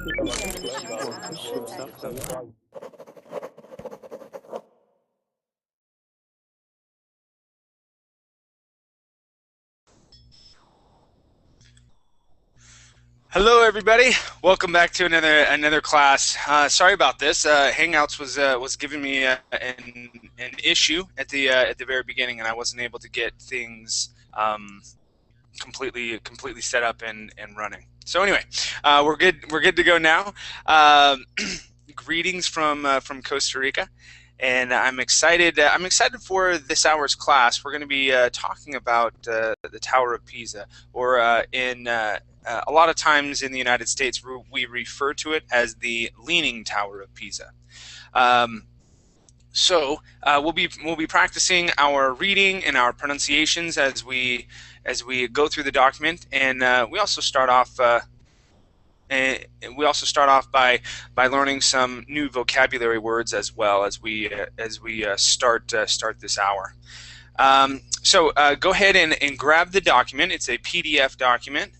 Hello, everybody. Welcome back to another class. Sorry about this. Hangouts was giving me an issue at the very beginning, and I wasn't able to get things completely set up and running. So anyway, we're good to go now. Greetings from Costa Rica, and I'm excited. I'm excited for this hour's class. We're going to be talking about the Tower of Pisa, or a lot of times in the United States we refer to it as the Leaning Tower of Pisa. So we'll be practicing our reading and our pronunciations as we go through the document, and we also start off by learning some new vocabulary words as well as we start this hour. So go ahead and grab the document. It's a PDF document.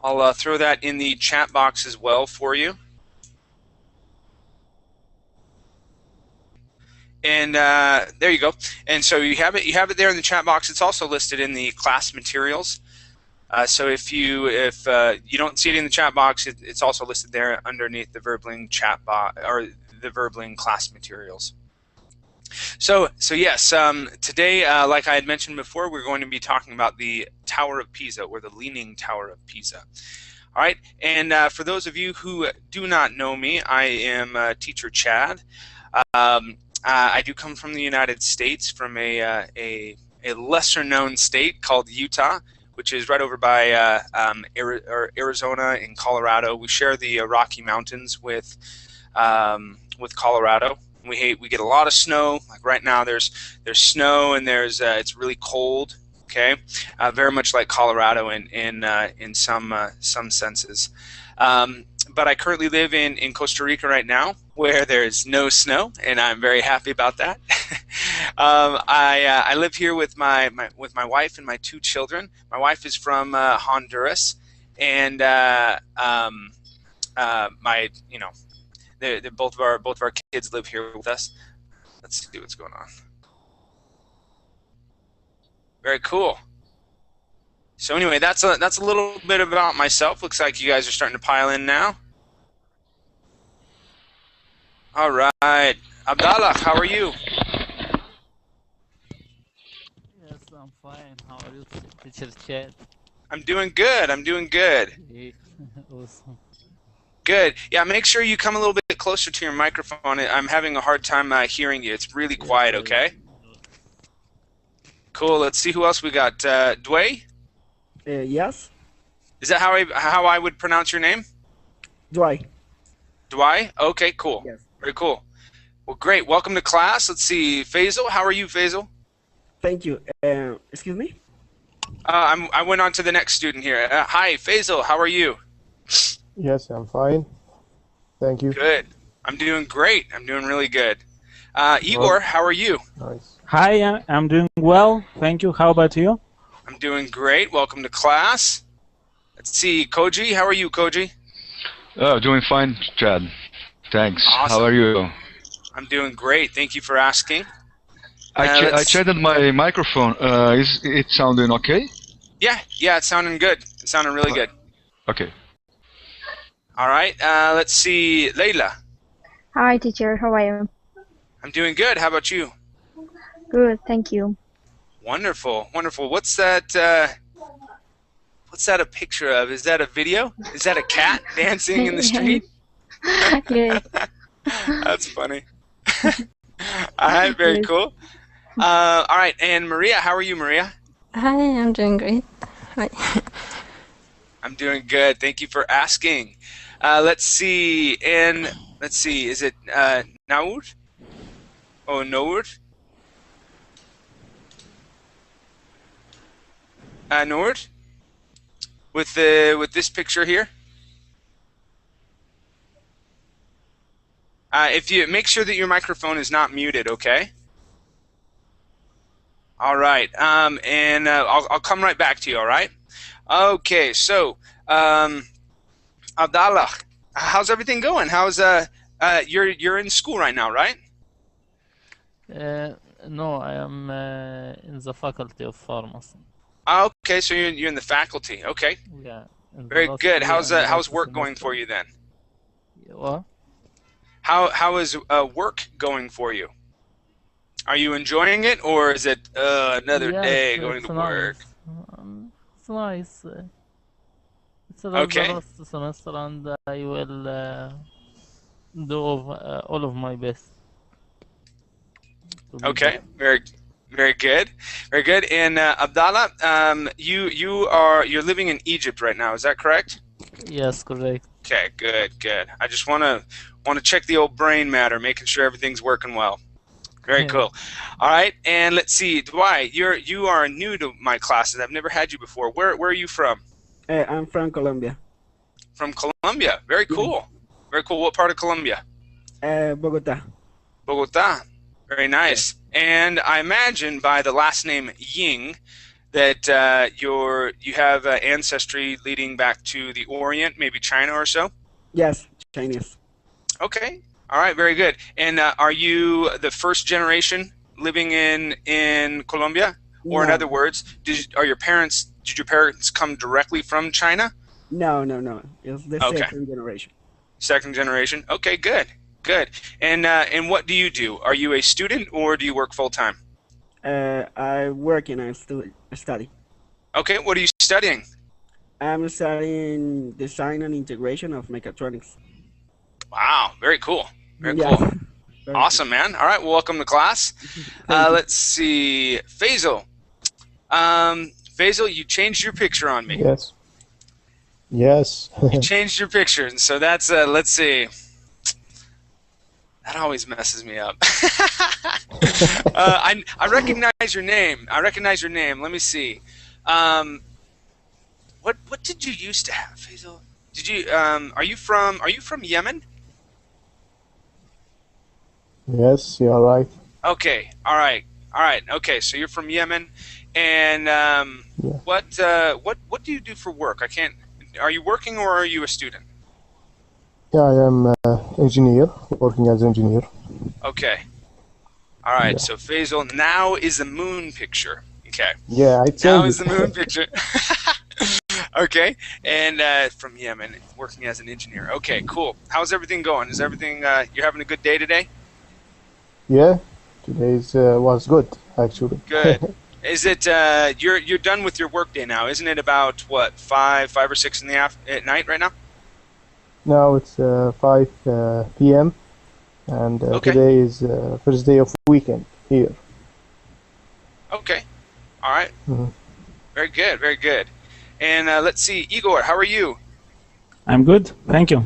I'll throw that in the chat box as well for you. And there you go. And so you have it there in the chat box. It's also listed in the class materials. So if you don't see it in the chat box, it's also listed there underneath the Verbling chat box or the Verbling class materials. So yes, today, like I had mentioned before, we're going to be talking about the Tower of Pisa, or the Leaning Tower of Pisa. All right, and for those of you who do not know me, I am Teacher Chad. I do come from the United States, from a lesser-known state called Utah, which is right over by Arizona and Colorado. We share the Rocky Mountains with Colorado. We get a lot of snow. Like right now, there's snow, and it's really cold. Okay, very much like Colorado in some senses. But I currently live in Costa Rica right now, where there's no snow, and I'm very happy about that. I live here with my wife and my 2 children. My wife is from Honduras, and both of our kids live here with us. Let's see what's going on. Very cool. So anyway, that's a little bit about myself. Looks like you guys are starting to pile in now. All right, Abdallah, how are you? Yes, I'm fine. How are you, Teacher Chad? I'm doing good. I'm doing good. Awesome. Good. Yeah, make sure you come a little bit closer to your microphone. I'm having a hard time hearing you. It's really quiet. Okay. Cool. Let's see who else we got. Dway? Yes. Is that how I would pronounce your name? Dway. Dway? Okay, cool. Yes. Very cool. Well, great. Welcome to class. Let's see. Faisal, how are you, Faisal? Thank you. Excuse me? I went on to the next student here. Hi, Faisal. How are you? Yes, I'm fine. Thank you. Good. I'm doing great. I'm doing really good. Igor, how are you? Nice. Hi, I'm doing well. Thank you. How about you? I'm doing great. Welcome to class. Let's see. Koji, how are you, Koji? Doing fine, Chad. Thanks. Awesome. How are you? I'm doing great. Thank you for asking. I checked my microphone. Is it sounding okay? Yeah, it's sounding good. It's sounding really good. Okay. All right. Let's see. Layla. Hi, teacher. How are you? I'm doing good. How about you? Good, thank you. Wonderful, wonderful. What's that? What's that a picture of? Is that a video? Is that a cat dancing in the street? Yes. That's funny. All right, very cool. All right, and Maria, how are you, Maria? Hi, I'm doing great. Hi. I'm doing good. Thank you for asking. Let's see. And let's see. Is it Naur? Oh, Nour? Nour? With this picture here. If you make sure that your microphone is not muted, okay? All right. And I'll come right back to you. All right. Okay. So Abdallah, how's everything going? How's you're in school right now, right? No, I am in the faculty of pharmacy. Okay, so you're in the faculty. Okay, Yeah. in the very last good. year and How's last work going for semester. you then? What? How is work going for you? Are you enjoying it, or is it another Yes, day going it's to work? nice. It's nice. It's the Okay. last semester, and I will do all of my best to be Okay, there. very good, very good. And Abdallah, you're living in Egypt right now. Is that correct? Yes, correct. Okay, good. I just wanna check the old brain matter, making sure everything's working well. Very cool. All right, and let's see, Dwight, you are new to my classes. I've never had you before. Where are you from? I'm from Colombia. From Colombia. Very cool. Very cool. What part of Colombia? Bogota. Bogota. Very nice. And I imagine by the last name Ying that you have ancestry leading back to the Orient, maybe China or so. Yes, Chinese. Okay. All right. Very good. And are you the first generation living in Colombia, or in No. other words, did your parents come directly from China? No. It's the Okay. second generation. Second generation. Okay. Good. And what do you do? Are you a student or do you work full time? I work and I study. Okay. What are you studying? I'm studying design and integration of mechatronics. Wow. Very cool. Very Yes. cool. Very Awesome, man. All right. Well, welcome to class. Thank you. Let's see. Faisal. Faisal, you changed your picture on me. Yes. Yes. You changed your picture, and so that's let's see. That always messes me up. I recognize your name. Let me see. What did you used to have, Faisal? Did you are you from Yemen? Yes, you are right. Okay. All right. Okay. So you're from Yemen, and what do you do for work? I can't. Are you working or are you a student? Yeah, I am engineer, working as engineer. Okay. All right. Yeah. So Faisal, now is the moon picture. Okay. Yeah, I Now told is you. the moon picture. Okay. And from Yemen, working as an engineer. Okay. Cool. How's everything going? Is everything? You're having a good day today? Yeah, today's was good actually. Good. Is it? You're done with your workday now, isn't it? About what, 5 or 6 in the at night right now? Now it's 5 p.m. and Okay. today is first day of weekend here. Okay. All right. Mhm. Very good. Very good. And let's see, Igor, how are you? I'm good, thank you.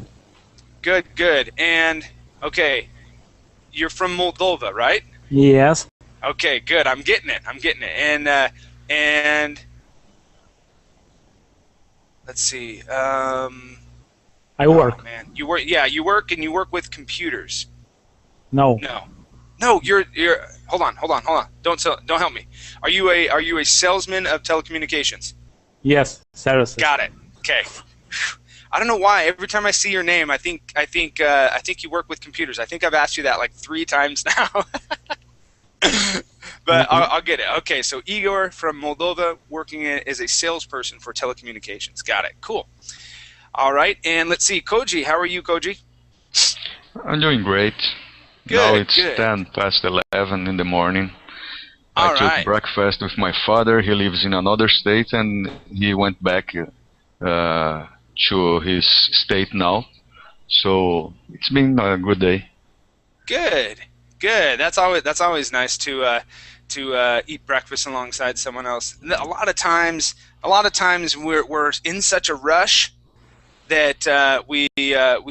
Good. And okay, you're from Moldova, right? Yes, Okay, good. I'm getting it. And let's see. I work. Oh, man, you work. Yeah, you work, and you work with computers. No, No. You're. Hold on. Don't help me. Are you a salesman of telecommunications? yes, seriously. Got it. Okay. I don't know why. Every time I see your name, I think you work with computers. I think I've asked you that like 3 times now. But I'll get it. Okay, so Igor from Moldova, working as a salesperson for telecommunications. Got it. Cool. All right, and let's see, Koji. How are you, Koji? I'm doing great. Good, Now it's good. 10 past 11 in the morning. All I took right. breakfast with my father. He lives in another state, and he went back to his state now. So it's been a good day. Good. That's always nice to eat breakfast alongside someone else. A lot of times we're in such a rush that we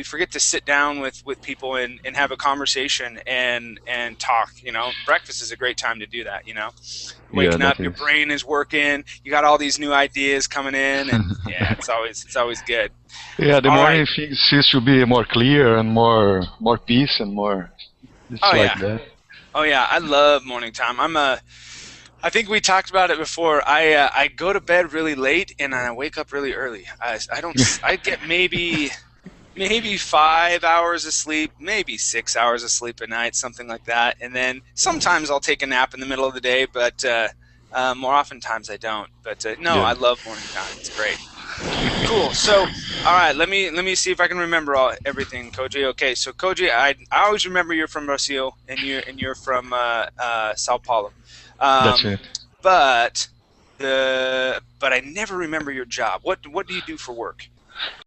forget to sit down with people and have a conversation and talk. Breakfast is a great time to do that. Waking up, your brain is working. You got all these new ideas coming in, and yeah, it's always good. Yeah, the All morning right. things seems to be more clear and more peace and more. It's Oh, like yeah. that. Oh yeah, I love morning time. I think we talked about it before. I go to bed really late and I wake up really early. I get maybe maybe 5 hours of sleep, maybe 6 hours of sleep a night, something like that. And then sometimes I'll take a nap in the middle of the day, but more oftentimes I don't. But no, Yeah. I love morning time. It's great. Cool. So, all right, let me see if I can remember everything, Koji. Okay, so Koji, I always remember you're from Brazil and you're from Sao Paulo. That's it. But I never remember your job. What do you do for work?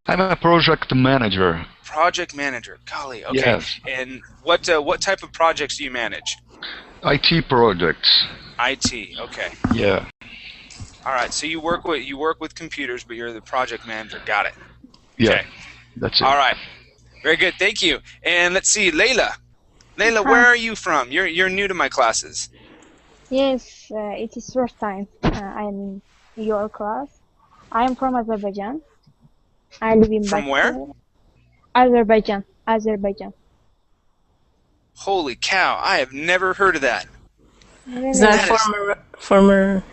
I'm a project manager. Project manager. Golly. Okay. Yes. And what type of projects do you manage? IT projects. IT. Okay. Yeah. All right. So you work with computers, but you're the project manager. Got it. Yeah. Okay. That's it. All right. Very good. Thank you. And let's see, Layla. Layla, where are you from? You're new to my classes. Yes, it is first time I'm in your class. I am from Azerbaijan. I live in From where? Azerbaijan. Azerbaijan. Holy cow! I have never heard of that. Is that That is- former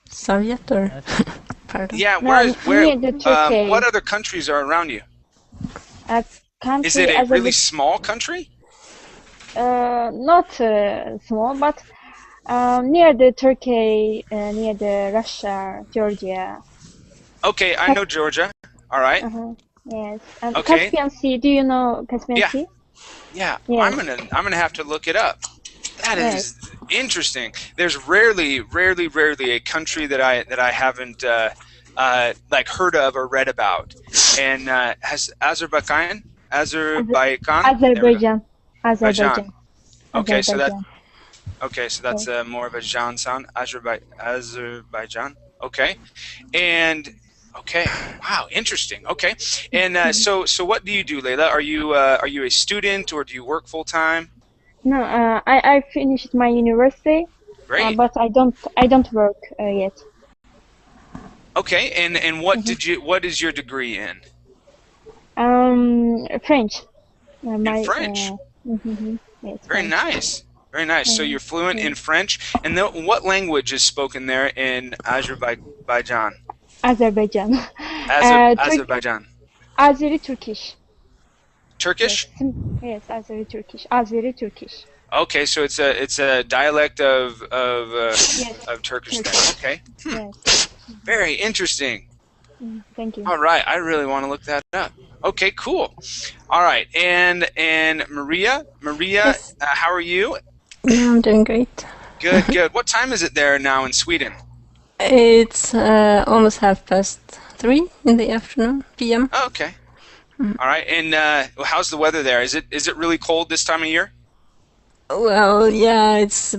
Soviet or pardon? Yeah. No, Where? near the Turkey. What other countries are around you? Country Is it a really Azerbaijan, small country? not small, but near the Turkey, near the Russia, Georgia. Okay, I know Georgia. All right. Yes, and Okay. Caspian Sea. Do you know Caspian Yeah. Sea? Yeah. Yes. I'm gonna have to look it up. That Yes. is interesting. There's rarely a country that I haven't like heard of or read about. And has Azerbaijan? There we go. Azerbaijan. Azerbaijan. Okay, so Azerbaijan. that's more of a Jan sound. Azerbaijan. Okay, and okay, wow, interesting. Okay, and so what do you do, Layla? Are you a student or do you work full time? No, I finished my university, Great. but I don't work yet. Okay, and what is your degree in? French. My, French? Yes, Very French. nice. Very nice. So you're fluent in French. And what language is spoken there in Azerbaijan? Azerbaijan. Azerbaijan. Azeri Turkish. Turkish? Yes, Azeri Turkish. Azeri Turkish. Okay, so it's a dialect of Yes. Turkish then. Okay. Yes. Very interesting. Thank you. All right, I really want to look that up. Okay, cool. All right, and Maria, Yes. how are you? Yeah, I'm doing great. Good. What time is it there now in Sweden? It's almost 3:30 in the afternoon, p.m. Oh, okay. All right, and how's the weather there? Is it really cold this time of year? Well, yeah, it's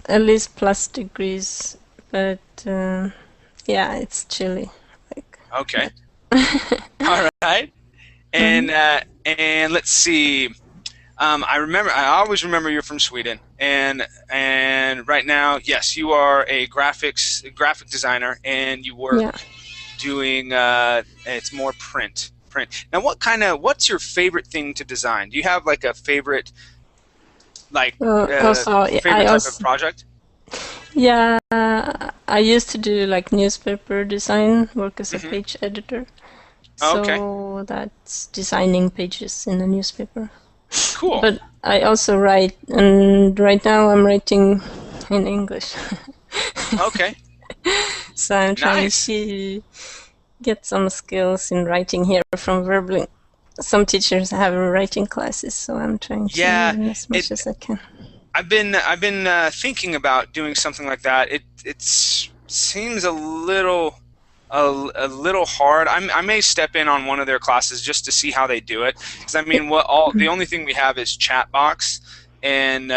at least plus degrees, but yeah, it's chilly. Like, Okay. All right. And let's see. I always remember you're from Sweden, and right now, yes, you are a graphic designer, and you work doing it's more print. Now, what's your favorite thing to design? Do you have like a favorite favorite type of project? Yeah, I used to do like newspaper design, work as a page editor. Okay. So that's designing pages in the newspaper. Cool. But I also write, and right now I'm writing in English. Okay. So I'm trying Nice. to get some skills in writing here from Verb. Some teachers have writing classes, so I'm trying to learn as much as I can. I've been thinking about doing something like that. It seems a little hard. I may step in on one of their classes just to see how they do it. Because I mean, the only thing we have is Chatbox, and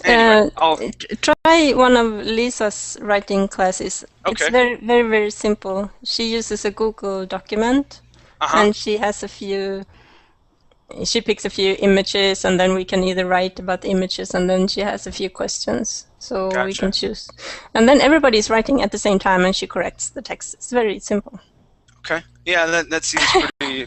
anyway, try one of Lisa's writing classes. Okay. It's very, very, very simple. She uses a Google document, and she has she picks a few images, and then we can either write about the images, and then she has a few questions, so we can choose. And then everybody's writing at the same time, and she corrects the text. It's very simple. Okay. Yeah, that seems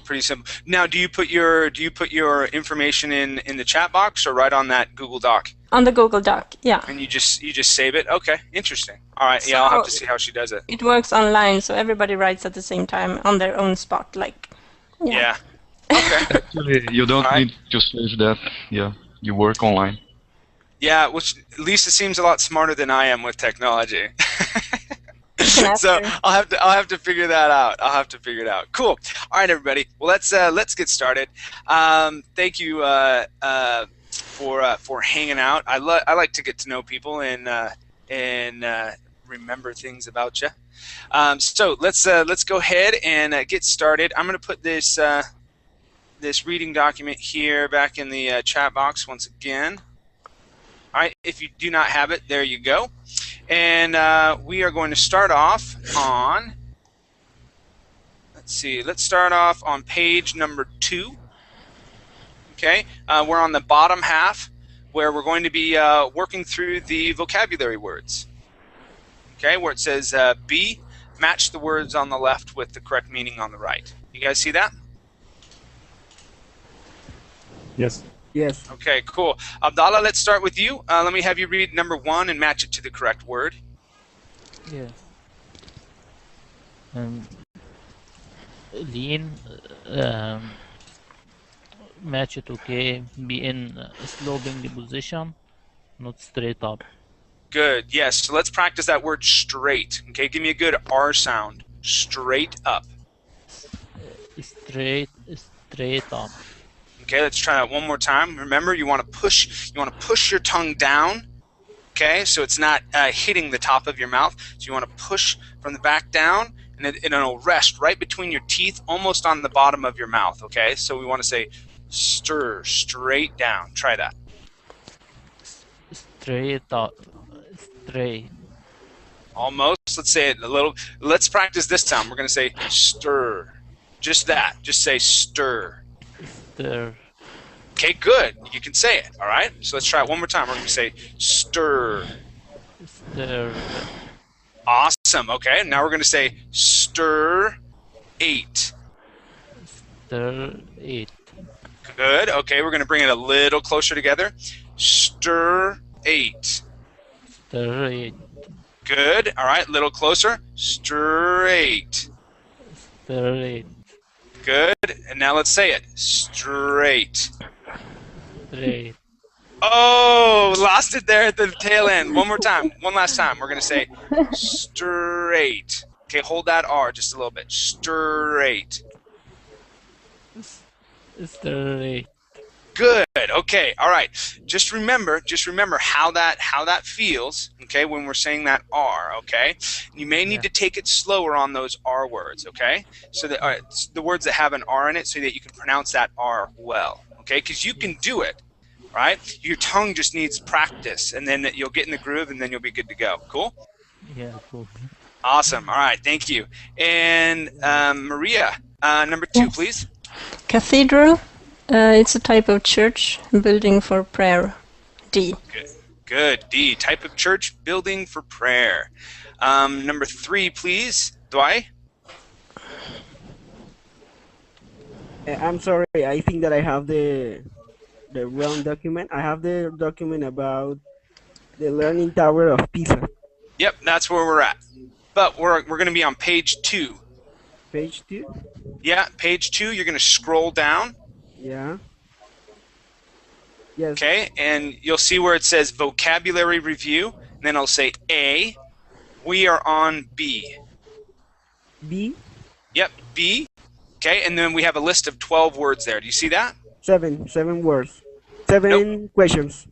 pretty simple. Now, do you put your information in the chat box or right on that Google Doc? On the Google Doc, yeah. And you just save it? Okay, interesting. All right, yeah, I'll have to see how she does it. It works online, so everybody writes at the same time on their own spot, like. Yeah. Okay. Actually, you don't All right. need to save that. Yeah, you work online. Yeah, which Lisa seems a lot smarter than I am with technology. So I'll have to figure that out. I'll have to figure it out. Cool. All right, everybody. Well, let's get started. Thank you for hanging out. I like to get to know people and remember things about you. So let's go ahead and get started. I'm going to put this this reading document here back in the chat box once again. All right. If you do not have it, there you go. And we are going to start off on, let's see, let's start off on page number 2. Okay, we're on the bottom half where we're going to be working through the vocabulary words. Okay, where it says B, match the words on the left with the correct meaning on the right. You guys see that? Yes. Yes. Okay, cool. Abdallah, let's start with you. Let me have you read number 1 and match it to the correct word. Yes. Lean, match it okay, be in sloping position, not straight up. Good, yes. So let's practice that word straight. Okay, give me a good R sound. Straight up. Straight up. Okay, let's try that one more time. Remember, you want to push your tongue down. Okay, so it's not hitting the top of your mouth. So you want to push from the back down, and it'll rest right between your teeth, almost on the bottom of your mouth. Okay, so we want to say stir, straight down. Try that. Straight up. Straight. Almost. Let's say it a little. Let's practice this time. We're going to say stir. Just that. Just say stir. Stir. Okay, good. You can say it. All right. So let's try it one more time. We're going to say stir. Stir. Awesome. Okay. Now we're going to say stir 8. Stir 8. Good. Okay. We're going to bring it a little closer together. Stir 8. Stir 8. Good. All right. Little closer. Stir 8. Stir 8. Good. And now let's say it. Straight. Straight. Oh, lost it there at the tail end. One more time. One last time. We're going to say straight. Okay, hold that R just a little bit. Straight. Straight. Good. Okay. All right. Just remember how that feels, okay, when we're saying that R, okay? You may need to take it slower on those R words, okay? So that the words that have an R in it, so that you can pronounce that R well, okay? Because you can do it, right? Your tongue just needs practice, and then you'll get in the groove, and then you'll be good to go. Cool? Yeah, cool. Awesome. All right. Thank you. And Maria, number 2, please. Cathedral. It's a type of church building for prayer. D. Good. D. Type of church building for prayer. Number 3, please. Dwight? I'm sorry. I think that I have the wrong document. I have the document about the Learning Tower of Pisa. Yep, that's where we're at. But we're going to be on page 2. Page 2? Yeah, page 2. You're going to scroll down. Yeah. Yes. Okay, and you'll see where it says vocabulary review. And then I'll say A. We are on B. B? Yep, B. Okay, and then we have a list of 12 words there. Do you see that? 7 words. 7 questions.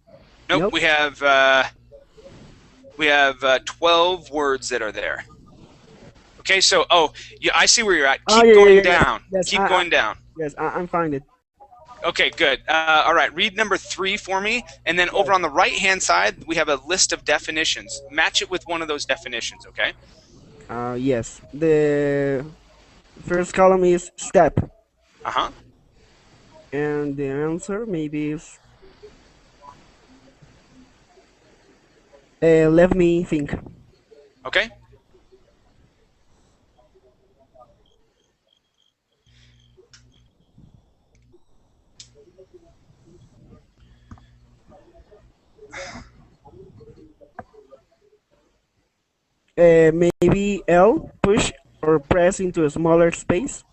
Nope. We have 12 words that are there. Okay, so I see where you're at. Keep going down. Yes, Keep going down. Yes, I'm finding it. Okay, good. All right, read number 3 for me, and then over on the right-hand side, we have a list of definitions. Match it with one of those definitions, okay? Yes. The first column is step. Uh-huh. And the answer maybe is... let me think. Okay. Maybe L, push or press into a smaller space.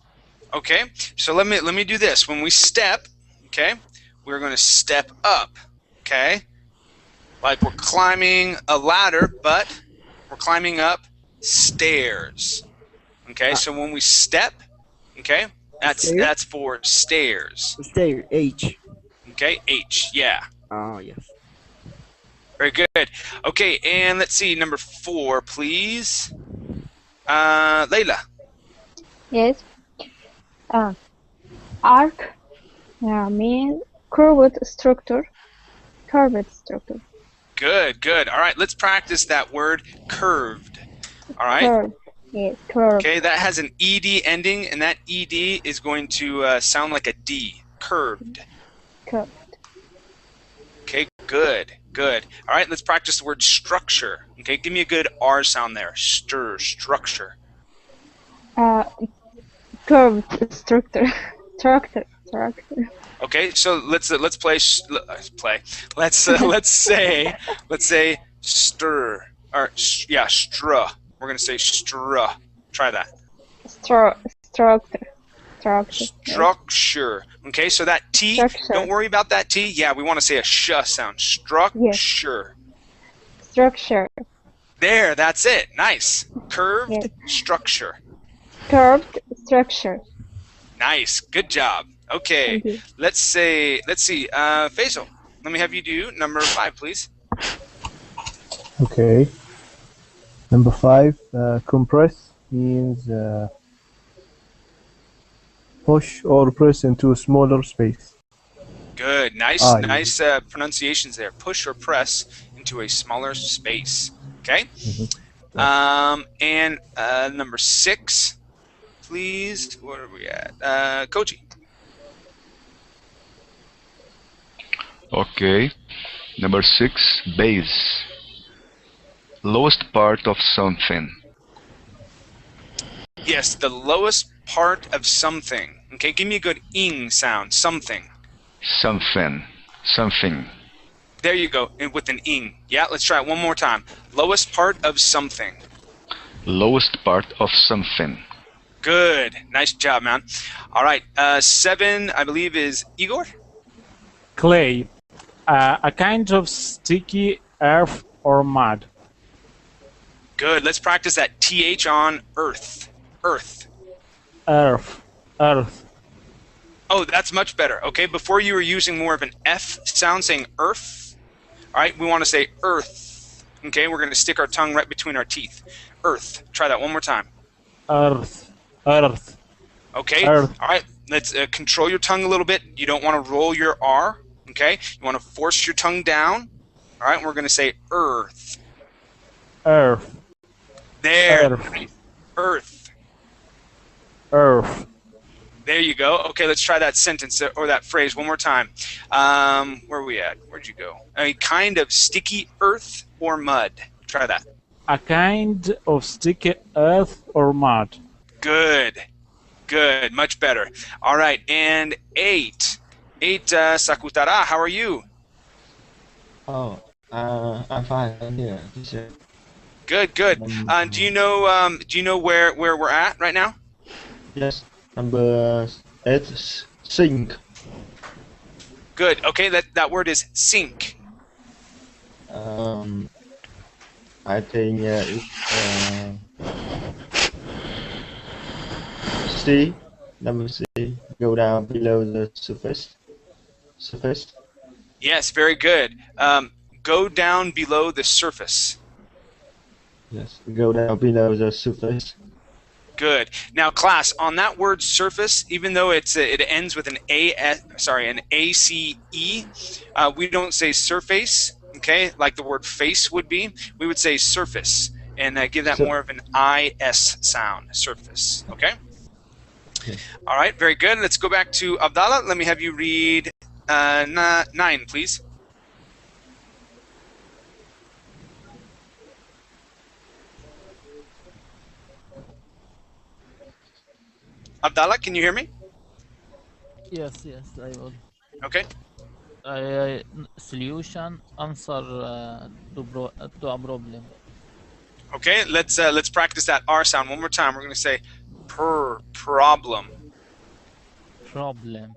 Okay, so let me do this. When we step, okay, we're going to step up, okay? Like we're climbing a ladder, but we're climbing up stairs. Okay, so when we step, okay, that's for stairs. Stair, H. Okay, H, yeah. Oh, yes. Very good. Okay, and let's see, number 4, please. Layla. Yes. Arc means curved structure. Curved structure. Good, good. All right, let's practice that word, curved. All right? Curved. Yes, curved. Okay, that has an ED ending, and that ED is going to sound like a D. Curved. Curved. Okay, good, good. All right, let's practice the word structure. Okay, give me a good R sound there. Structure. Curved structure. Structure. Okay, so let's play. Let's say stir or yeah, stra. We're gonna say stra. Try that. Structure. Structure. Okay, so that T, don't worry about that T. Yeah, we want to say a sh sound. Structure. Yes. Structure. There, that's it. Nice. Curved structure. Curved structure. Nice. Good job. Okay. Let's see. Faisal, let me have you do number 5, please. Okay. Number 5, compress means push or press into a smaller space. Good. Nice pronunciations there. Push or press into a smaller space. Okay. And number 6, please. What are we at? Koji. Okay. Number 6, base. Lowest part of something. Yes, the lowest part of something. Okay, give me a good ing sound. Something. Something. There you go, and with an ing. Yeah, let's try it one more time. Lowest part of something. Lowest part of something. Good. Nice job, man. All right, 7, I believe, is Igor? Clay. A kind of sticky earth or mud. Good. Let's practice that TH on earth. Earth. Earth. Oh, that's much better. Okay, before you were using more of an F sound, saying earth. All right, we want to say earth. Okay, we're going to stick our tongue right between our teeth. Earth. Try that one more time. Earth. Okay, Earth. all right, let's control your tongue a little bit. You don't want to roll your R. Okay, you want to force your tongue down. All right, we're going to say earth. Earth. There. Earth. There you go. Okay, let's try that sentence or that phrase one more time. Where are we at? Where'd you go? A kind of sticky earth or mud. Try that. A kind of sticky earth or mud. Good. Much better. All right, and 8. 8, Sakutara, how are you? Oh, I'm fine. I'm here. Good. Do you know where we're at right now? Yes, number 8, sink. Good. Okay, that word is sink. I think it's C. Number C. Go down below the surface. Yes, very good. Go down below the surface. Yes, go down below the surface. Good. Now, class, on that word surface, even though it ends with an ACE, we don't say surface. Okay, like the word face would be. We would say surface and give that more of an IS sound. Surface. Okay. All right. Very good. Let's go back to Abdallah. Let me have you read 9, please. Abdallah, can you hear me? Yes, I will. Okay. Solution, answer to a problem. Okay, let's practice that R sound one more time. We're going to say problem. problem.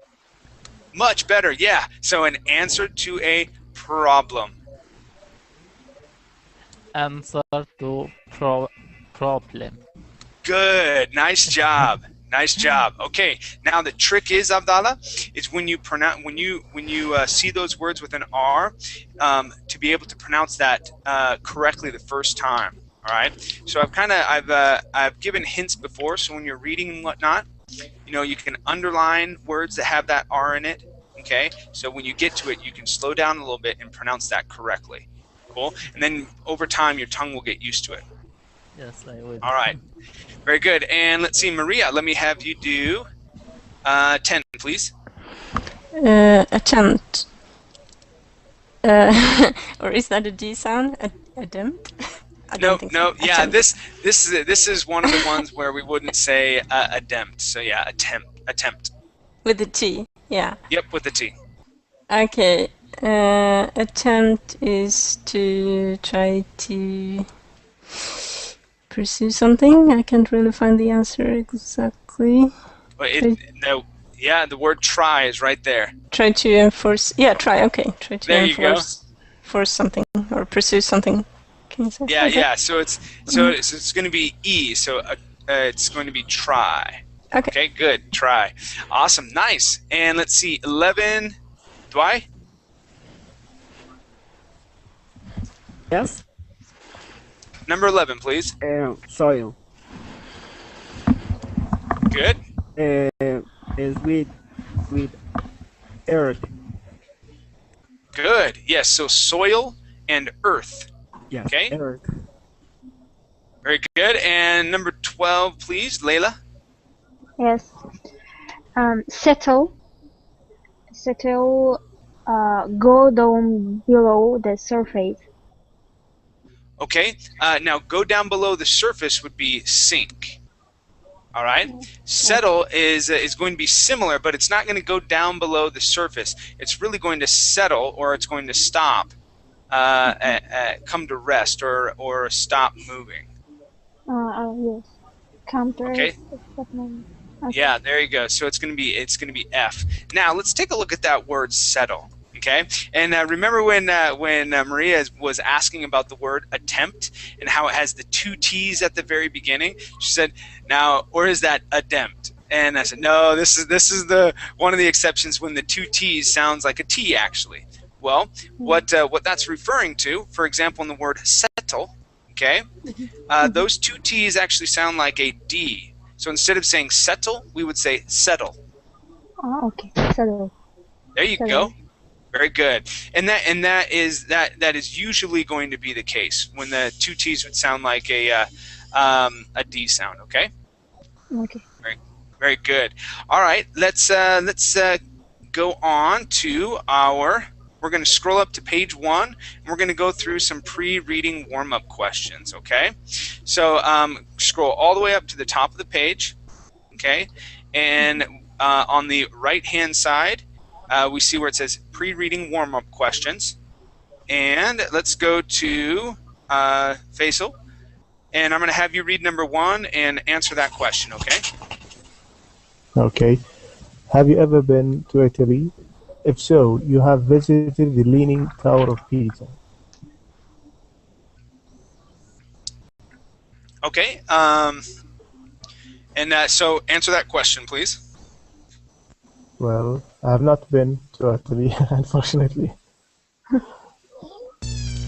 Much better, yeah. So an answer to a problem. Answer to problem. Good. Nice job. Nice job. Okay. Now the trick is, Abdallah, is when you pronounce when you see those words with an R, to be able to pronounce that correctly the first time. All right. So I've given hints before. So when you're reading and whatnot, you can underline words that have that R in it. Okay. So when you get to it, you can slow down a little bit and pronounce that correctly. Cool. And then over time, your tongue will get used to it. Yes, I will. All right. Very good. And let's see, Maria, let me have you do 10, please. Attempt. Or is that a D sound? Attempt? No. Yeah, this is one of the ones where we wouldn't say attempt. So yeah, attempt. With the T, yeah. Yep, with the T. Okay. Attempt is to try to pursue something. I can't really find the answer exactly. The word try is right there. Try to enforce. Yeah, try. Okay, try to there enforce something or pursue something. Can you say? Yeah, okay. yeah. So it's going to be E. So it's going to be try. Okay, good. Try. Awesome. Nice. And let's see. 11. Dwight. Yes. Number 11, please. Soil. Good. Is with earth. Good. Yes. So soil and earth. Yes. Okay. Earth. Very good. And number 12, please, Layla. Yes. Settle. Go down below the surface. Okay. Now go down below the surface would be sink. All right. Settle is going to be similar, but it's not going to go down below the surface. It's really going to settle, or it's going to stop, come to rest, or stop moving. Yes. Come to rest. Okay. Yeah, there you go. So it's going to be F. Now let's take a look at that word settle. Okay, and remember when Maria was asking about the word attempt and how it has the 2 T's at the very beginning? She said, "Now, or is that attempt?" And I said, "No, this is the one of the exceptions when the 2 T's sounds like a T actually." Well, what that's referring to, for example, in the word settle, okay, those 2 T's actually sound like a D. So instead of saying settle, we would say settle. Oh, okay, settle. There you go. Very good. And that is usually going to be the case when the 2 T's would sound like a D sound. Okay. Okay. Very good. All right. Let's go on to our. We're going to scroll up to page 1, and we're going to go through some pre-reading warm-up questions. Okay. So scroll all the way up to the top of the page. Okay. And on the right-hand side, we see where it says pre-reading warm-up questions. And let's go to Faisal. And I'm going to have you read number 1 and answer that question, okay? Okay. Have you ever been to Italy? If so, you have visited the Leaning Tower of Pisa. Okay. So answer that question, please. Well, I have not been to Italy, unfortunately.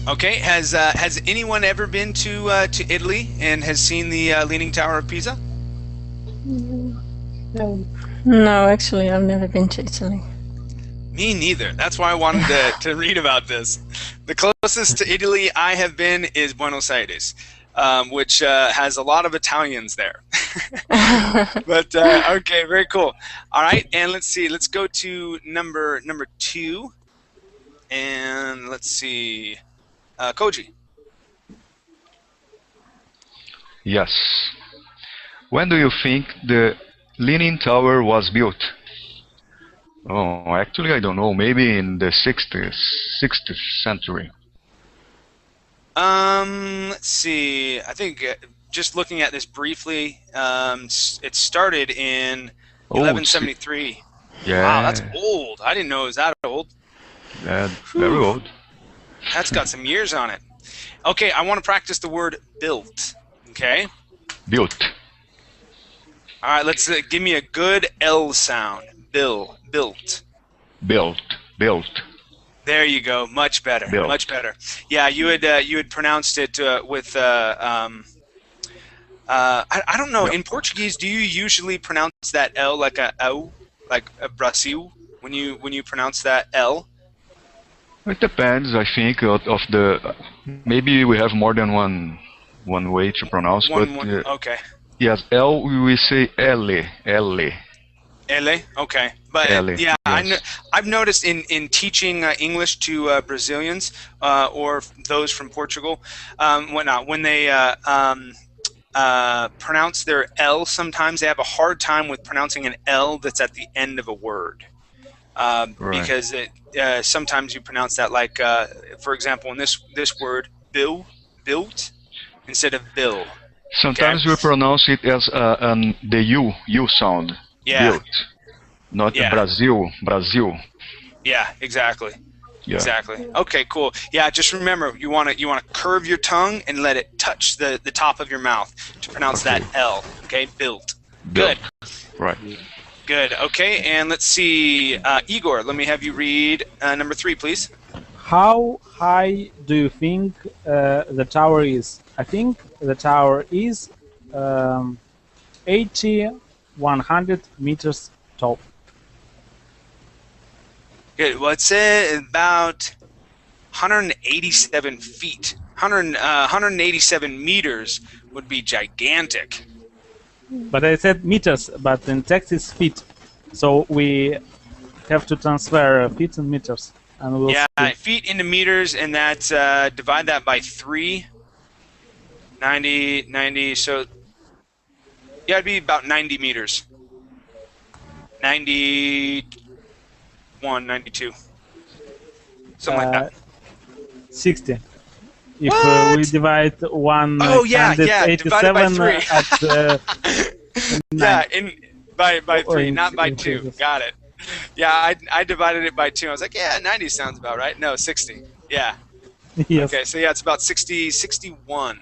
Okay. Has anyone ever been to Italy and has seen the Leaning Tower of Pisa? No. No, actually, I've never been to Italy. Me neither. That's why I wanted to read about this. The closest to Italy I have been is Buenos Aires, which has a lot of Italians there. But okay, very cool. All right, and let's see. Let's go to number 2, and let's see, Koji. Yes. When do you think the Leaning Tower was built? Oh, actually, I don't know. Maybe in the 60th century. Let's see. I think just looking at this briefly, it started in 1173. Yeah. Wow, that's old. I didn't know it was that old. Yeah, very old. That's got some years on it. Okay, I want to practice the word built. Okay? Built. All right, let's give me a good L sound. Built. Built. There you go. Much better. Built. Much better. Yeah, you had pronounced it with I don't know. Yep. In Portuguese, do you usually pronounce that L like a O, like a Brasil, when you pronounce that L? It depends, I think, of the. Maybe we have more than one way to pronounce, Okay. Yes, L we say L. Ele, okay, but Ele, yeah, yes. I've noticed in teaching English to Brazilians or those from Portugal, when they pronounce their L, sometimes they have a hard time with pronouncing an L that's at the end of a word, Right. because sometimes you pronounce that like, for example, in this word built instead of bill. Sometimes Okay. we pronounce it as the U sound. Yeah. Built. Not Yeah. Brazil. Yeah, exactly. Yeah. Exactly. Okay, cool. Yeah, just remember you want to curve your tongue and let it touch the top of your mouth to pronounce Okay. that L. Okay, built. Built. Good. Right. Good. Okay, and let's see, Igor. Let me have you read number 3, please. How high do you think the tower is? I think the tower is 100 meters tall. Good. Well, it said about 187 feet. 187 meters would be gigantic. But I said meters, but in text is feet. So we have to transfer feet and meters. And we'll Yeah, see. feet into meters, and that's divide that by 3. 90, so yeah, it'd be about 90 meters. 91, 92. Something like that. 60. If What? we divide 187 Oh, yeah, divided by 3. at Yeah, by 3, in- not by in 2. previous. Got it. Yeah, I divided it by 2. I was like, yeah, 90 sounds about right. No, 60. Yeah. yes, Okay, so yeah, it's about 61.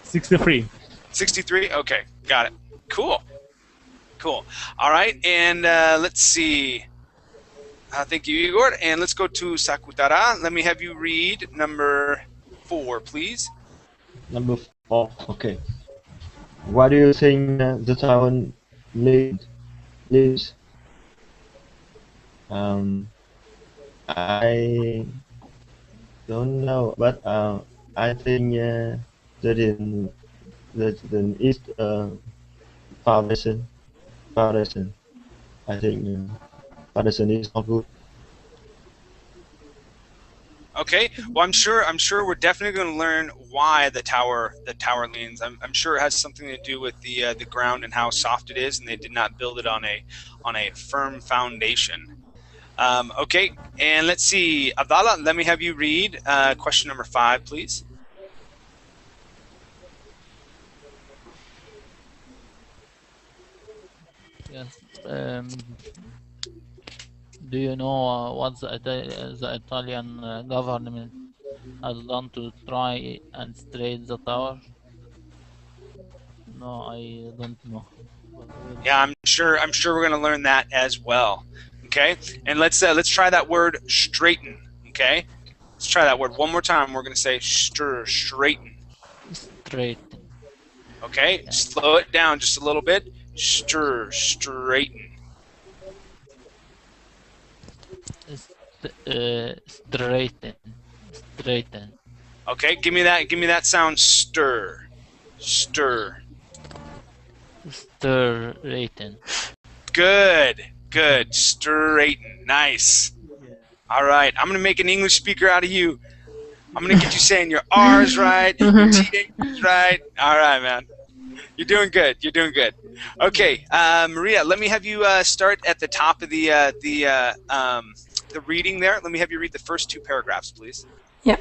63. 63? Okay, got it. Cool. All right, and let's see. Thank you, Igor. And let's go to Sakutara. Let me have you read number 4, please. Number 4. Okay. Why do you think the town lives? I don't know, but I think that in East foundation. I think foundation is not good. Okay. Well, I'm sure we're definitely going to learn why the tower leans. I'm sure it has something to do with the ground and how soft it is, and they did not build it on a firm foundation. Okay, and let's see, Abdallah. Let me have you read question number 5, please. Yes. Do you know what the Italian government has done to try and straight the tower? No, I don't know. Yeah, I'm sure we're going to learn that as well. Okay, and let's try that word straighten. Okay, let's try that word one more time. We're going to say straighten. Straighten. Okay, slow it down just a little bit. Straighten. Straighten. Okay, give me that sound. Stir. Straighten. Good. Straighten. Nice. All right, I'm gonna make an English speaker out of you. I'm gonna get you saying your R's right, your T's right. All right, man. You're doing good. Okay, Maria, let me have you start at the top of the reading there. Let me have you read the first 2 paragraphs, please. Yeah.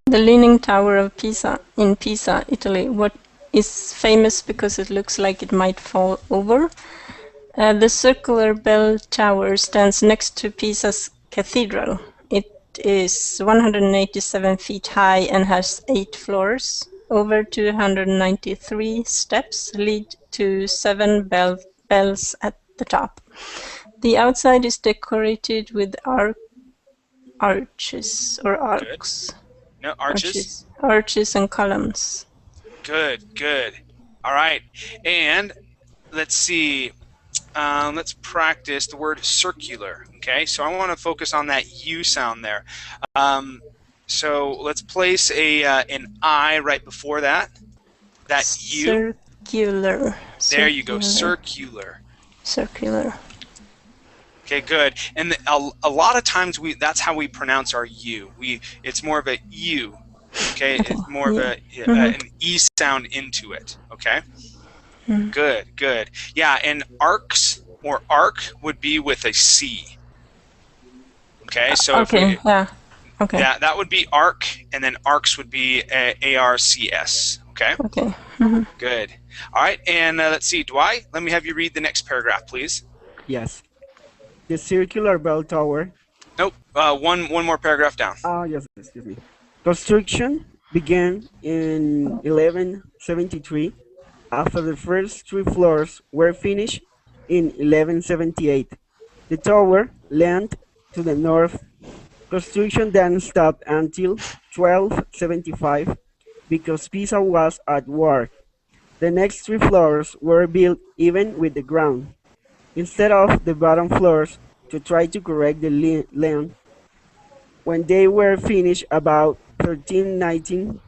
The Leaning Tower of Pisa in Pisa, Italy. What is famous because it looks like it might fall over? The circular bell tower stands next to Pisa's cathedral. It is 187 feet high and has 8 floors. Over 293 steps lead to 7 bells at the top. The outside is decorated with arches or arcs. Good. No, arches? Arches and columns. Good, good. All right. And let's see. Let's practice the word circular. Okay, so I want to focus on that U sound there. So let's place an I right before that. That U. Circular. There you go. Circular. Circular. Okay, good. And a lot of times that's how we pronounce our U. It's more of a U. Okay, it's more of an E sound into it. Okay. Good, good. Yeah, and arcs or arc would be with a C. Okay, so okay, yeah, that would be arc, and then arcs would be ARCS. Okay. Okay. Good. All right, and let's see, Dwight. Let me have you read the next paragraph, please. Yes. The circular bell tower. Nope. One more paragraph down. Yes. Excuse me. Construction began in 1173. After the first 3 floors were finished in 1178, the tower leaned to the north. Construction then stopped until 1275 because Pisa was at war. The next 3 floors were built even with the ground, instead of the bottom floors, to try to correct the land. When they were finished about 1319,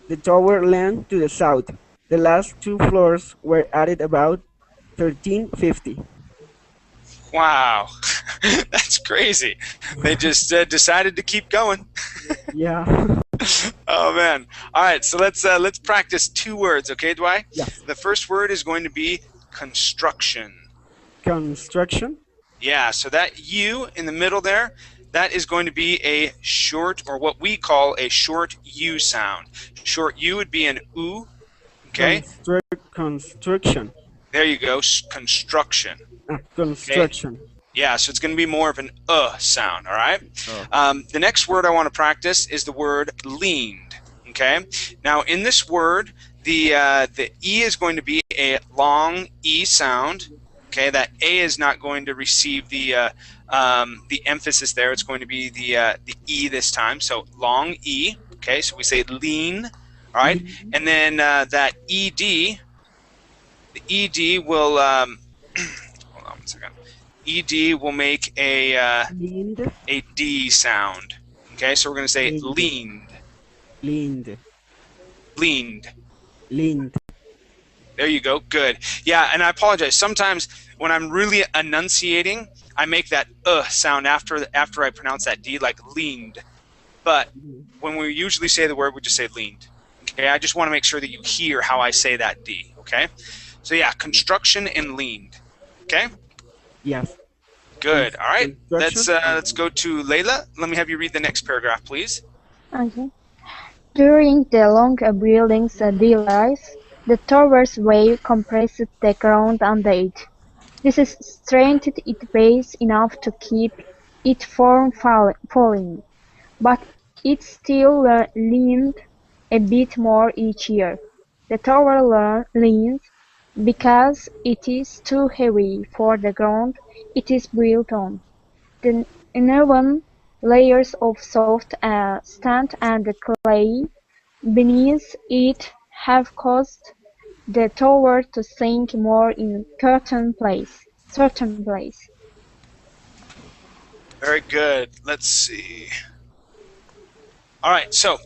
the tower leaned to the south. The last 2 floors were added about 1350. Wow, that's crazy. They just decided to keep going. Yeah. Oh man. All right, so let's practice 2 words, okay, Dwight? Yes. The first word is going to be construction. Construction. Yeah, so that U in the middle there, that is going to be a short, or what we call a short U sound. Short U would be an U. Okay. Construction. There you go. Construction. Construction. Okay? Yeah, so it's going to be more of an sound. All right. Oh. The next word I want to practice is the word leaned. Okay. Now in this word, the E is going to be a long E sound. Okay. That A is not going to receive the emphasis there. It's going to be the E this time. So long E. Okay. So we say lean. All right, and then that ED, the ED will hold on 1 second. ED will make a D sound. Okay, so we're going to say leaned. Leaned. Leaned. Leaned. There you go. Good. Yeah, and I apologize. Sometimes when I'm really enunciating, I make that sound after I pronounce that D, like leaned. But when we usually say the word, we just say leaned. Okay, I just want to make sure that you hear how I say that D. Okay, so yeah, construction and leaned. Okay. Yes. Good. All right. Let's go to Layla. Let me have you read the next paragraph, please. Okay. During the long building's delays, the tower's wave compressed the ground under it. This strained its base enough to keep it from falling, but it still leaned a bit more each year. The tower leans because it is too heavy for the ground it is built on. The uneven layers of soft sand and clay beneath it have caused the tower to sink more in certain place. Very good. Let's see. All right. So,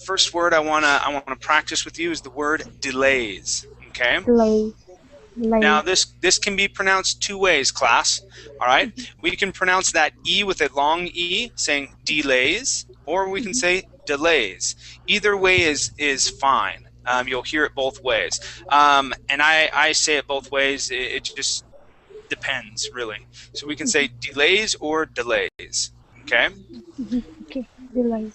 first word I wanna practice with you is the word delays. Okay. Delays. Now this can be pronounced 2 ways, class. All right. We can pronounce that E with a long E, saying delays, or we can say delays. Either way is fine. You'll hear it both ways. And I say it both ways. It just depends, really. So we can say delays or delays. Okay. Okay. Delays.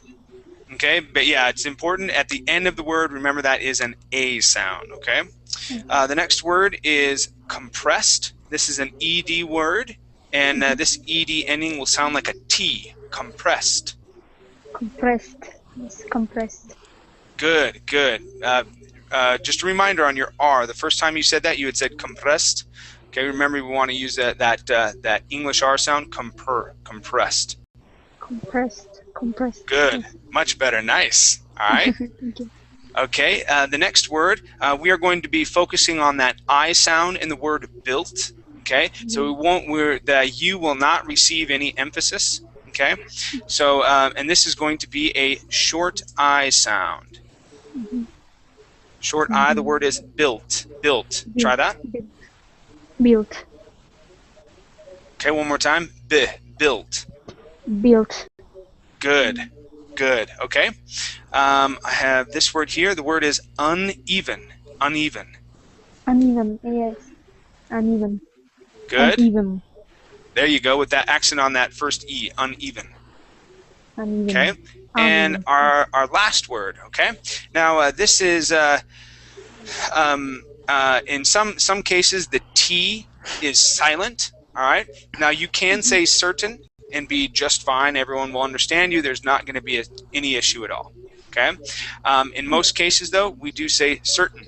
Okay, but yeah, it's important at the end of the word, remember that is an A sound, okay? The next word is compressed. This is an ED word, and this ED ending will sound like a T, compressed. Compressed. Yes, compressed. Good, good. Just a reminder on your R. The first time you said that, you had said compressed. Okay, remember we want to use that English R sound, compressed. Compressed. Compressed. Good, Yes. much better. Nice. All right. Thank you. Okay, the next word, we are going to be focusing on that I sound in the word built. Okay, so the U will not receive any emphasis. Okay, so and this is going to be a short I sound. Short I. The word is built. Built. Try that. Built. Okay, one more time. Built. Built. Good. Good. Okay. I have this word here. The word is uneven. Uneven. Uneven. Yes. Uneven. Good. Uneven. There you go with that accent on that first E. Uneven. Uneven. Okay. And our last word. Okay. Now this is in some cases the T is silent. All right. Now you can say certain and be just fine. Everyone will understand you. There's not going to be any issue at all. Okay. In most cases, though, we do say certain.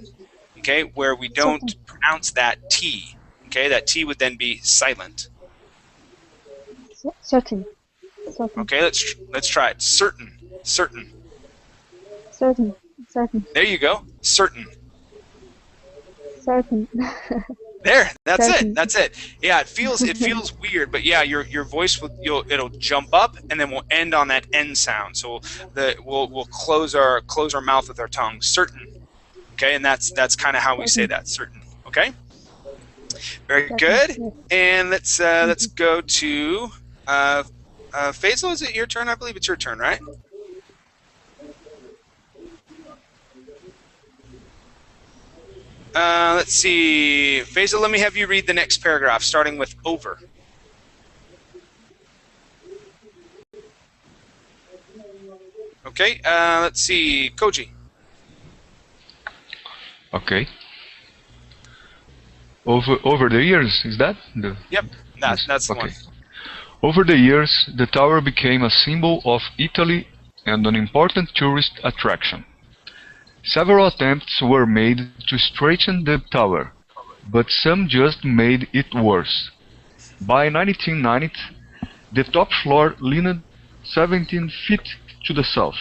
Okay, where we don't pronounce that T. Okay, that T would then be silent. Certain. Certain. Okay, let's try it. Certain. Certain. Certain. Certain. There you go. Certain. Certain. There. That's Certain. it. That's it. Yeah, it feels weird, but yeah, your voice it'll jump up and then we'll end on that N sound. So we'll close our mouth with our tongue. Certain. Okay, and that's kind of how we say that. Certain. Okay. Very good. And let's go to Faisal. Is it your turn? I believe it's your turn, right? Let's see. Faisal, let me have you read the next paragraph, starting with over. Okay, let's see. Koji. Okay. Over the years, is that? Yep, that's the one. Over the years, the tower became a symbol of Italy and an important tourist attraction. Several attempts were made to straighten the tower, but some just made it worse. By 1990, the top floor leaned 17 feet to the south.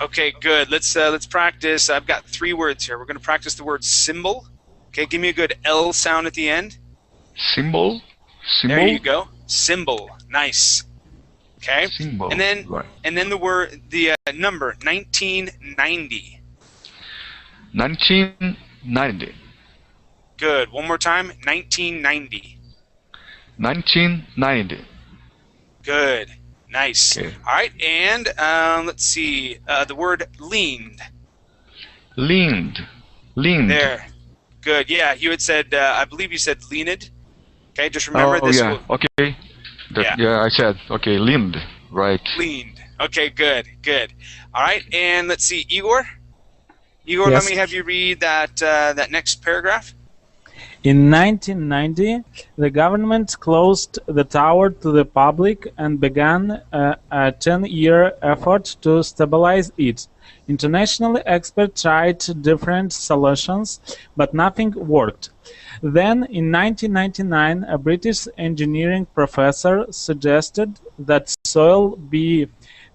Okay, good. Let's practice. I've got 3 words here. We're going to practice the word symbol. Okay, give me a good L sound at the end. Symbol. Symbol. There you go. Symbol. Nice. Okay. Symbol. And then right. the number 1990. 1990. Good. One more time. 1990. 1990. Good. Nice. Okay. All right. And let's see. The word leaned. Leaned. Leaned. There. Good. Yeah. You had said. I believe you said leaned. Okay. Just remember this. Yeah. Okay. Yeah. I said. Okay. Leaned. Right. Leaned. Okay. Good. Good. All right. And let's see. Igor. Igor, Yes. let me have you read that next paragraph. In 1990, the government closed the tower to the public and began a 10-year effort to stabilize it. International experts tried different solutions, but nothing worked. Then, in 1999, a British engineering professor suggested that soil be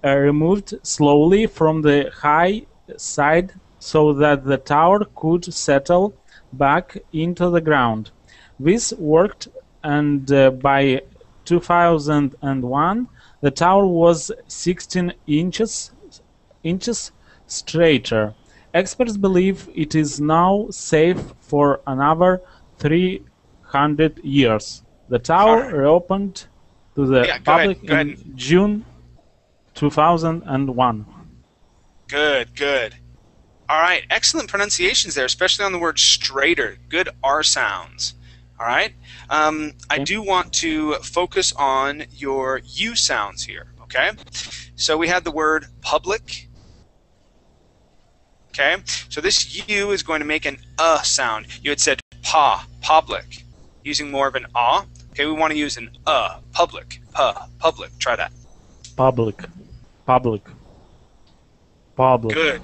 removed slowly from the high side so that the tower could settle back into the ground. This worked, and by 2001 the tower was 16 inches straighter. Experts believe it is now safe for another 300 years. The tower reopened to the public in June 2001. Good, good. All right, excellent pronunciations there, especially on the word straighter. Good R sounds. All right. I do want to focus on your U sounds here. Okay. So we had the word public. Okay. So this U is going to make an sound. You had said public. using more of an Okay, we want to use an public. Public. Try that. Public. Public. Public. Good.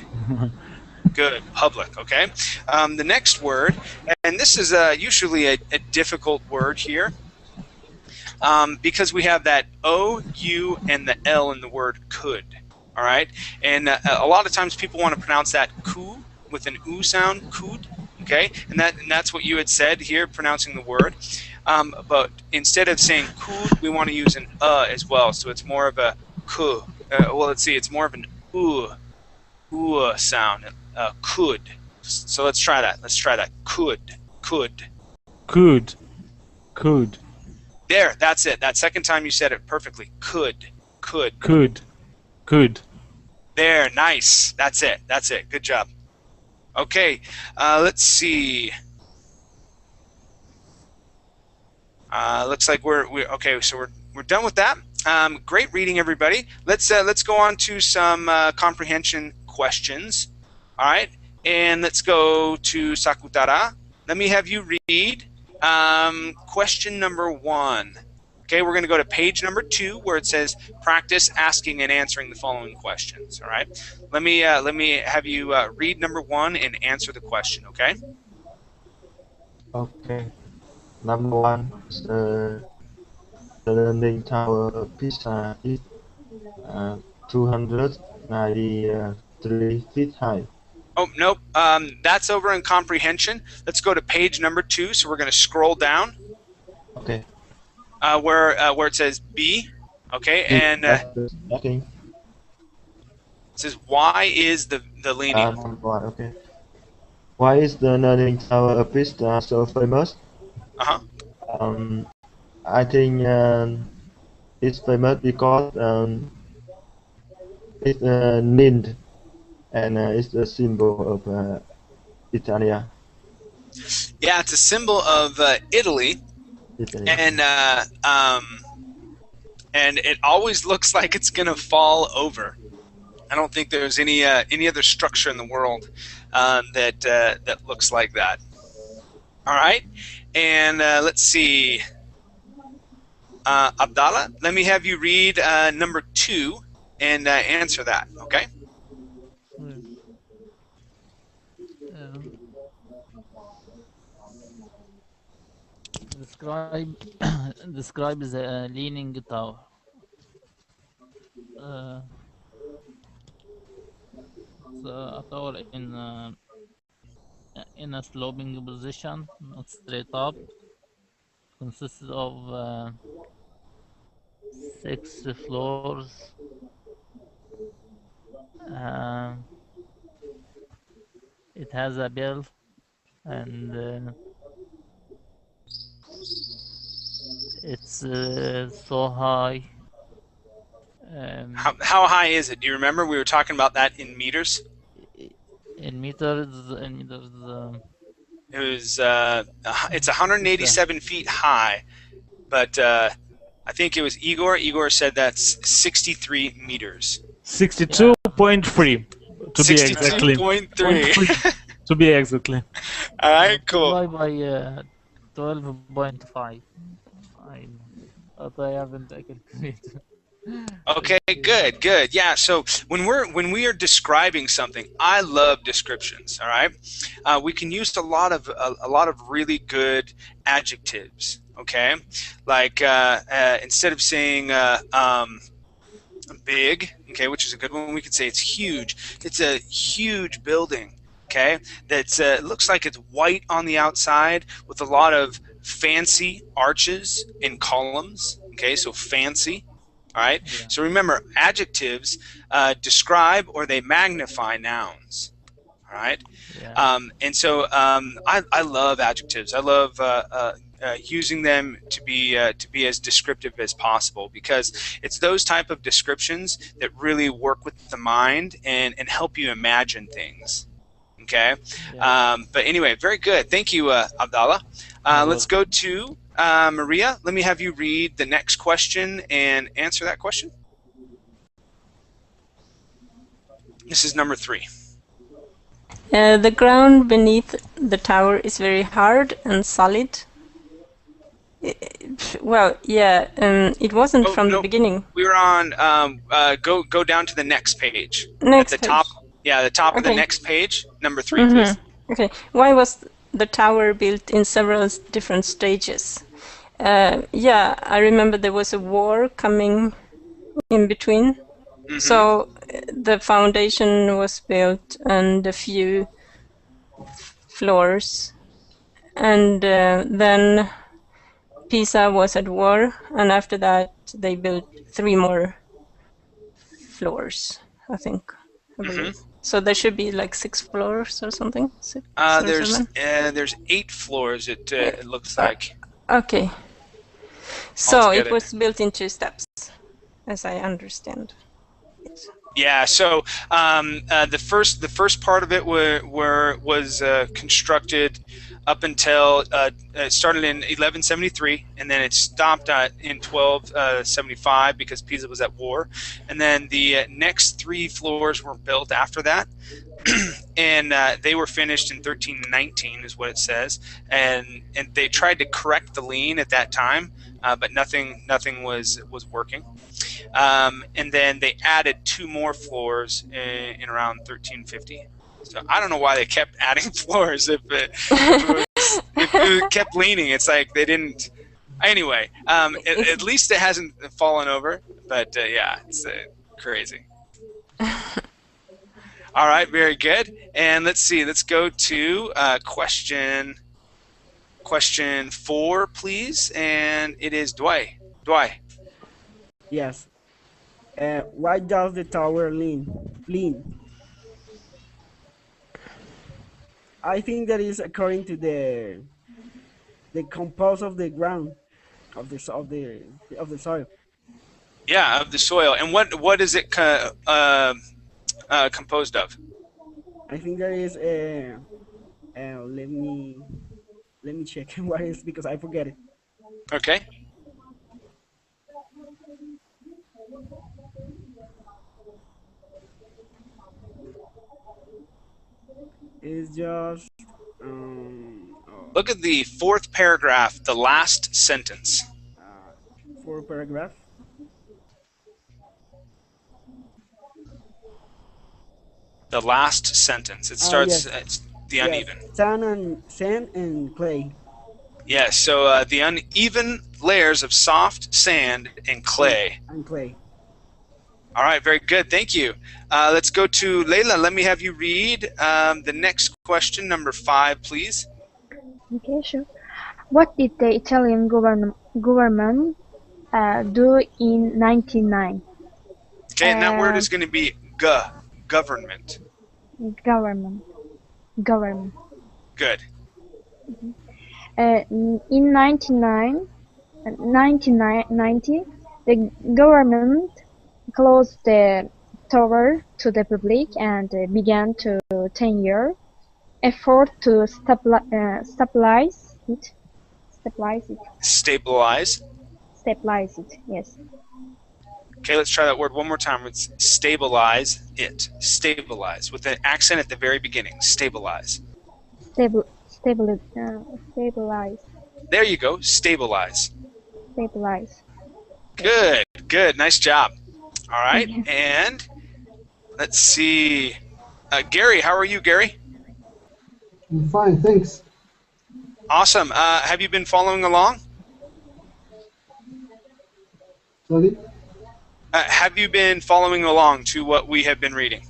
Good. Public. Okay. The next word, and this is usually a difficult word here, because we have that O, U, and the L in the word could. All right, and a lot of times people want to pronounce that ku with an U sound, could. Okay, and that's what you had said here, pronouncing the word. But instead of saying could, we want to use an as well. So it's more of a ku. Well, let's see, it's more of an sound. Could. So let's try that. Let's try that. Could. There, that's it. That second time you said it perfectly. Could. There, nice. That's it. That's it. Good job. Okay, let's see. Looks like we're okay. So we're done with that. Great reading, everybody. Let's go on to some comprehension questions. All right, and let's go to Sakutara. Let me have you read question number 1. Okay, we're going to go to page number 2 where it says practice asking and answering the following questions. All right, let me have you read number 1 and answer the question. Okay. Okay. Number 1, the Leaning Tower of Pisa is 293 feet high. Oh, nope. That's over in comprehension. Let's go to page number 2. So we're going to scroll down. Okay. Where it says B. Okay, and it says why is the leaning? Number 1, okay. Why is the Leaning Tower of Pisa so famous? I think it's famous because it's named and it's a symbol of Italy. Yeah, it's a symbol of Italy, and it always looks like it's gonna fall over. I don't think there's any other structure in the world that looks like that. All right, and let's see. Abdallah, let me have you read number 2 and answer that. Okay. Describe the leaning tower. It's a tower in a sloping position, not straight up. Consists of 6 floors. It has a bell, and it's so high. How high is it? Do you remember? We were talking about that in meters. In meters, it was it's 187 feet high, but I think it was Igor. Igor said that's 63 meters. 62.3 to be exactly. 62.3 to be exactly. All right, cool. By 12.5. I haven't calculated. Okay, good. Yeah, so when we are describing something, I love descriptions. All right, we can use a lot of really good adjectives. Okay, like instead of saying big, okay, which is a good one, we could say it's huge. It's a huge building. Okay, that's looks like it's white on the outside with a lot of fancy arches and columns. Okay, so fancy. All right. Yeah. So remember, adjectives describe or they magnify nouns. All right. Yeah. And so I love adjectives. I love using them to be as descriptive as possible, because it's those type of descriptions that really work with the mind and help you imagine things. Okay. Yeah. But anyway, very good. Thank you, Abdallah. Let's go to Maria. Let me have you read the next question and answer that question. This is number 3. The ground beneath the tower is very hard and solid. Well, yeah, it wasn't from the beginning. We were on. Go down to the next page. Next At the page. top. Yeah, the top of the Okay. next page, number 3, please. Okay. Why was the tower built in several different stages? Yeah, I remember there was a war coming in between. So the foundation was built and a few floors. And then Pisa was at war, and after that they built 3 more floors, I think. I believe. So there should be like 6 floors or something. 6 or There's 7. there's 8 floors. It looks like. Okay. So altogether. it was built in 2 steps, as I understand it. Yeah. So the first part of it was constructed up until it started in 1173, and then it stopped in 1275 because Pisa was at war, and then the next 3 floors were built after that. And they were finished in 1319 is what it says, and they tried to correct the lean at that time, but nothing was working. And then they added 2 more floors in around 1350. So I don't know why they kept adding floors if it kept leaning. It's like they didn't. Anyway, at least it hasn't fallen over, but yeah, it's crazy. All right, very good. And let's see. Let's go to question 4, please. And it is Dwight. Yes. Why does the tower lean? I think that is according to the compose of the ground, of the soil. Yeah, of the soil. And what is it composed of? I think there is let me check what is, because I forget it. Okay. It's just Look at the 4th paragraph, the last sentence. 4 paragraph. The last sentence. It starts. It's the uneven. Sand and clay. Yes. So the uneven layers of soft sand and clay. All right. Very good. Thank you. Let's go to Leila. Let me have you read the next question, number 5, please. Okay, sure. What did the Italian government do in 1909? Okay, and that word is going to be government. Government. Good. In 1990, the government closed the tower to the public and began to 10-year effort to stabilize it. Stabilize it, yes. Okay, let's try that word one more time. It's stabilize it. Stabilize with an accent at the very beginning. Stabilize. Stabilize. There you go. Stabilize. Stabilize. Good. Nice job. All right, and let's see. Gary, how are you, Gary? I'm fine, thanks. Awesome. Have you been following along? Sorry? Have you been following along to what we have been reading?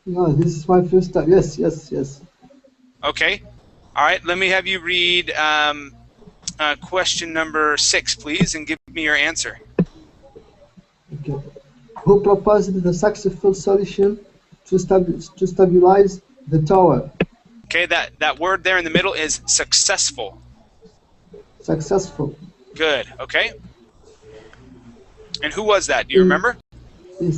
No, this is my first time. Yes. Okay. All right. Let me have you read question number 6, please, and give me your answer. Okay. Who proposed the successful solution to stabilize the tower? Okay, that word there in the middle is successful. Successful. Good. Okay. And who was that? Do you remember? In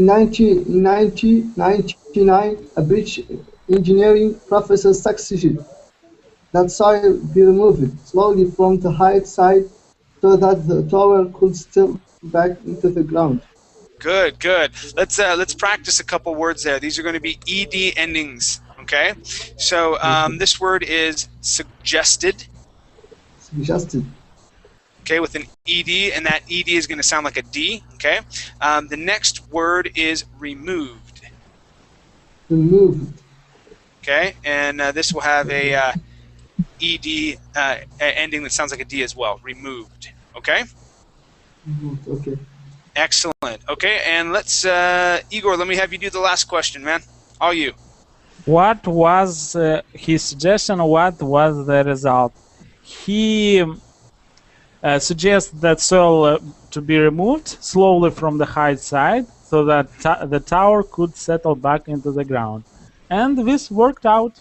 1999, a British engineering professor succeeded that soil be removed slowly from the height side so that the tower could still back into the ground. Good. Let's practice a couple words there. These are going to be ed endings. Okay. So this word is suggested. Suggested. Okay, with an ed, and that ed is going to sound like a d. Okay. The next word is removed. Removed. Okay, and this will have a ed ending that sounds like a d as well. Removed. Okay. Removed. Okay. Excellent. Okay, and let's Igor, let me have you do the last question, man. All you. What was his suggestion? What was the result? He suggests that soil to be removed slowly from the high side so that the tower could settle back into the ground. And this worked out.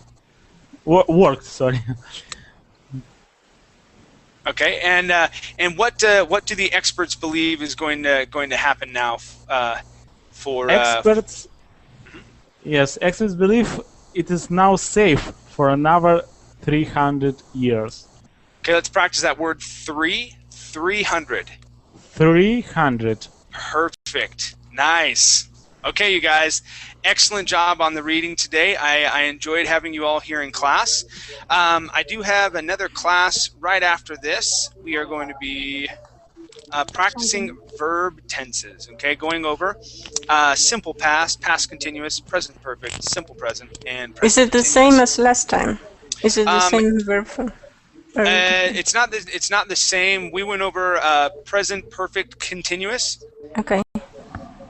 Worked, sorry. Okay, and what do the experts believe is going to happen now for experts? Yes, experts believe it is now safe for another 300 years. Okay, let's practice that word 300. 300. Perfect. Nice. Okay, you guys, excellent job on the reading today. I enjoyed having you all here in class. I do have another class right after this. We are going to be practicing verb tenses, okay? Going over simple past, past continuous, present perfect, simple present, and present Is it the continuous. same as last time? Is it the same verb form? It's not the same. We went over present perfect continuous. Okay.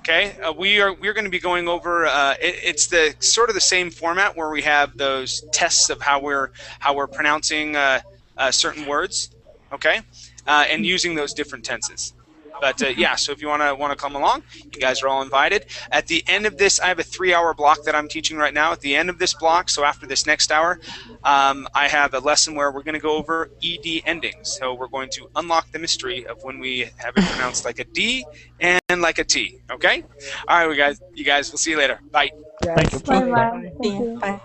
Okay, we're going to be going over. It's the sort of the same format where we have those tests of how we're pronouncing certain words. Okay, and using those different tenses. But yeah, so if you want to come along, you guys are all invited. At the end of this, I have a 3-hour block that I'm teaching right now. At the end of this block, so after this next hour, I have a lesson where we're going to go over ed endings. So we're going to unlock the mystery of when we have it pronounced like a D and like a T. Okay? All right, you guys. We'll see you later. Bye. Thank you. Bye bye. Thank Yeah, you. bye.